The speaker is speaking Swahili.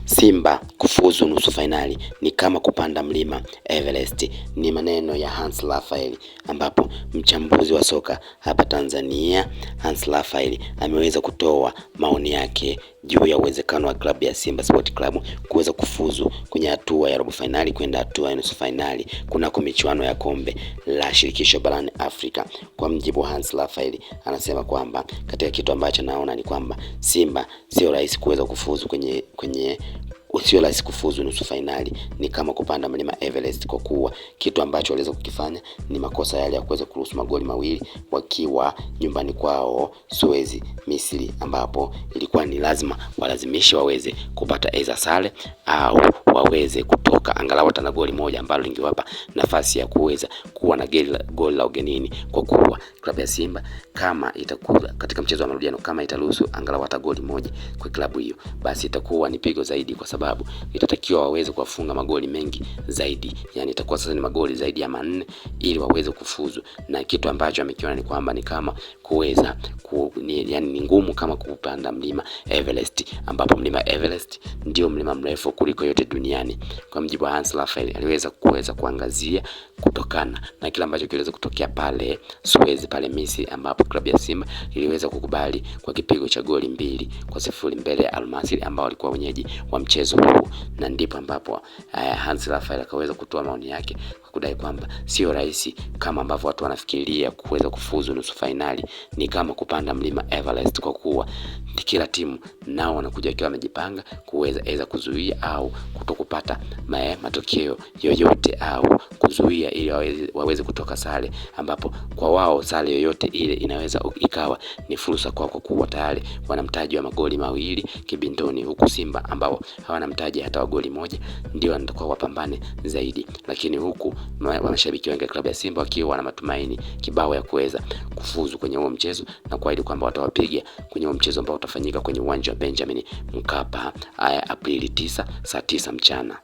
Simba kufuzu nusu fainali ni kama kupanda mlima Everest. Ni maneno ya Hans Raphael, ambapo mchambuzi wa soka hapa Tanzania Hans Raphael ameweza kutoa maoni yake juu ya uwezekano wa klabu ya Simba Sport Club kuweza kufuzu kwenye hatua ya robo fainali kwenda hatua ya nusu fainali kunako michuano ya kombe la shirikisho barani Afrika. Kwa mjibu wa Hans Raphael, anasema kwamba katika kitu ambacho naona ni kwamba Simba sio rahisi kuweza kufuzu sio rahisi kufuzu nusu fainali, ni kama kupanda mlima Everest, kwa kuwa kitu ambacho waliweza kukifanya ni makosa yale ya kuweza kuruhusu magoli mawili wakiwa nyumbani kwao Suez, Misri, ambapo ilikuwa ni lazima walazimishe waweze kupata aidha sare au waweze kutoka angalau hata na goli moja ambalo lingewapa nafasi ya kuweza kuwa na goli la ugenini, kwa kuwa klabu ya Simba kama itakuwa katika mchezo wa marudiano, kama itaruhusu angalau hata goli moja kwa klabu hiyo, basi itakuwa ni pigo zaidi, kwa sababu itatakiwa waweze kufunga magoli mengi zaidi. Yani itakuwa sasa ni magoli zaidi ya 4 ili waweze kufuzu, na kitu ambacho amekiona ni kwamba ni kama kuweza yani ni ngumu kama kupanda mlima Everest, ambapo mlima Everest ndio mlima mrefu kuliko yote duniani. Kwa mjibu wa Hans Raphael, aliweza kuangazia kutokana na kile ambacho kiliweza kutokea pale Suez, pale Misri, ambapo klabu ya Simba iliweza kukubali kwa kipigo cha goli 2-0 mbele ya Al Masry ambao walikuwa wenyeji wa mchezo huu, na ndipo ambapo Hans Raphael akaweza kutoa maoni yake kwa kudai kwamba sio rahisi kama ambavyo watu wanafikiria kuweza kufuzu nusu fainali. Ni kama kupanda mlima Everest, kwa kuwa kila timu nao wanakuja wakiwa wamejipanga kuweza kuzuia au kutokupata matokeo yoyote au kuzuia ili waweze kutoka sare, ambapo kwa wao sare yoyote ile inaweza ikawa ni fursa kwa kuwa tayari wana mtaji wa magoli 2 kibindoni, huku Simba ambao hawana mtaji hata wa goli moja ndio wanatakiwa wapambane zaidi. Lakini huku wanashabiki wengi klabu ya Simba wakiwa wana matumaini kibao ya kuweza kufuzu kwenye huo mchezo, na kuahidi kwamba watawapiga kwenye huo mchezo ambao utafanyika kwenye uwanja wa Benjamin Mkapa Aprili 9 saa 9 mchana.